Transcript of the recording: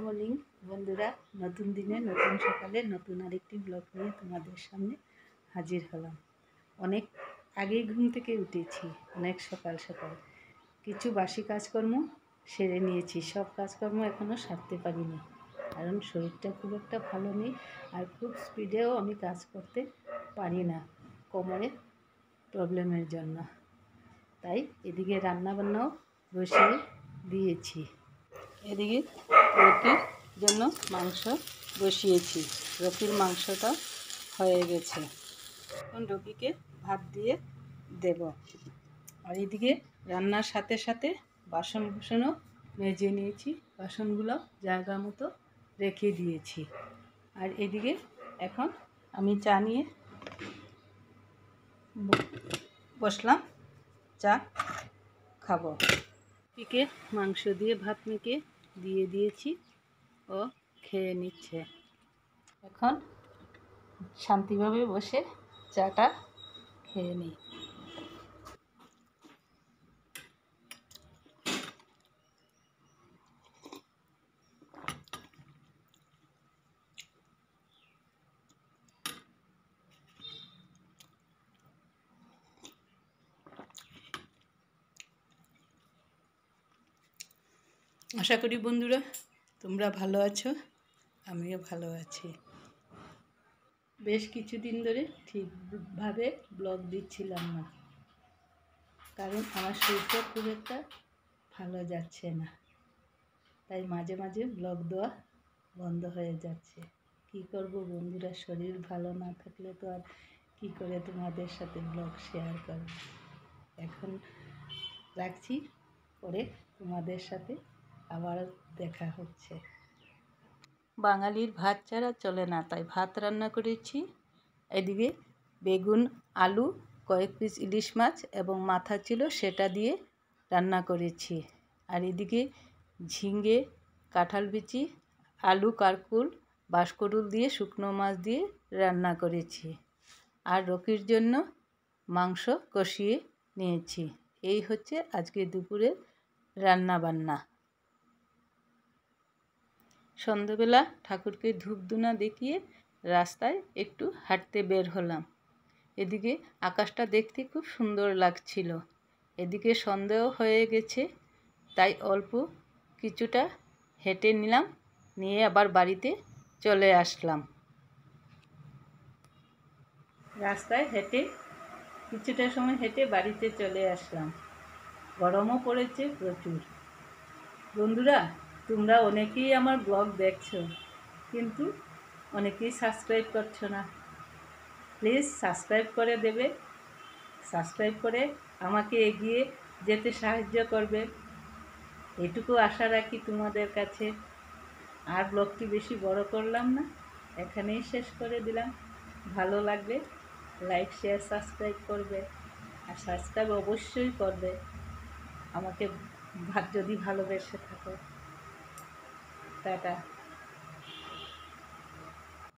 Morning বন্ধুরা, নতুন দিনে নতুন সকালে নতুন আরেকটি ব্লগ নিয়ে তোমাদের সামনে হাজির হলাম। অনেক আগেই ঘুম থেকে উঠেছি, অনেক সকাল সকাল কিছু বাসি কাজকর্ম সেরে নিয়েছি। সব কাজকর্ম এখনও সারতে পারিনি, কারণ শরীরটা খুব একটা ভালো নেই, আর খুব স্পিডেও আমি কাজ করতে পারি না কোমরের প্রবলেমের জন্য। তাই এদিকে রান্নাবান্নাও বসিয়ে দিয়েছি। এদিকে রকির জন্য মাংস বসিয়েছি। রকির মাংসটা হয়ে গেছে, এখন রকিকে ভাত দিয়ে দেব। আর এদিকে রান্নার সাথে সাথে বাসনও মেজে নিয়েছি, বাসনগুলো জায়গা মতো রেখে দিয়েছি। আর এদিকে এখন আমি চা নিয়ে বসলাম, চা খাবো। রকিকে মাংস দিয়ে ভাত মেখে দিয়ে দিয়েছি, ও খেয়ে নিচ্ছে। এখন শান্তিভাবে বসে চাটা খেয়ে নিই। আশা করি বন্ধুরা তোমরা ভালো আছো, আমিও ভালো আছি। বেশ কিছুদিন ধরে ঠিকভাবে ব্লগ দিচ্ছিলাম না, কারণ আমার শরীরটা খুব একটা ভালো যাচ্ছে না। তাই মাঝে মাঝে ব্লগ দেওয়া বন্ধ হয়ে যাচ্ছে। কি করব বন্ধুরা, শরীর ভালো না থাকলে তো আর কি করে তোমাদের সাথে ব্লগ শেয়ার করব। এখন রাখছি, পরে তোমাদের সাথে আবার দেখা হচ্ছে। বাঙালির ভাত ছাড়া চলে না, তাই ভাত রান্না করেছি। এদিকে বেগুন, আলু, কয়েক পিস ইলিশ মাছ এবং মাথা ছিল, সেটা দিয়ে রান্না করেছি। আর এদিকে ঝিঙে, কাঁঠাল বিচি, আলু, কারকুল, বাঁশকরুল দিয়ে শুকনো মাছ দিয়ে রান্না করেছি। আর রকির জন্য মাংস কষিয়ে নিয়েছি। এই হচ্ছে আজকে দুপুরের রান্না বান্না। সন্ধ্যাবেলা ঠাকুরকে ধূপধুনা দেখিয়ে রাস্তায় একটু হাঁটতে বের হলাম। এদিকে আকাশটা দেখতে খুব সুন্দর লাগছিল। এদিকে সন্ধ্যাও হয়ে গেছে, তাই অল্প কিছুটা হেঁটে নিলাম, নিয়ে আবার বাড়িতে চলে আসলাম। রাস্তায় হেঁটে কিছুটা সময় হেঁটে বাড়িতে চলে আসলাম। গরমও পড়েছে প্রচুর। বন্ধুরা, তোমরা অনেকেই আমার ব্লগ দেখছো, কিন্তু অনেকেই সাবস্ক্রাইব করছো না। প্লিজ সাবস্ক্রাইব করে দেবে। সাবস্ক্রাইব করে আমাকে এগিয়ে যেতে সাহায্য করবে, এটুকু আশা রাখি তোমাদের কাছে। আর ব্লগটি বেশি বড় করলাম না, এখানেই শেষ করে দিলাম। ভালো লাগলে লাইক, শেয়ার, সাবস্ক্রাইব করবে। আর সাবস্ক্রাইব অবশ্যই করবে আমাকে যদি ভালোবেসে থাকো। টাটা।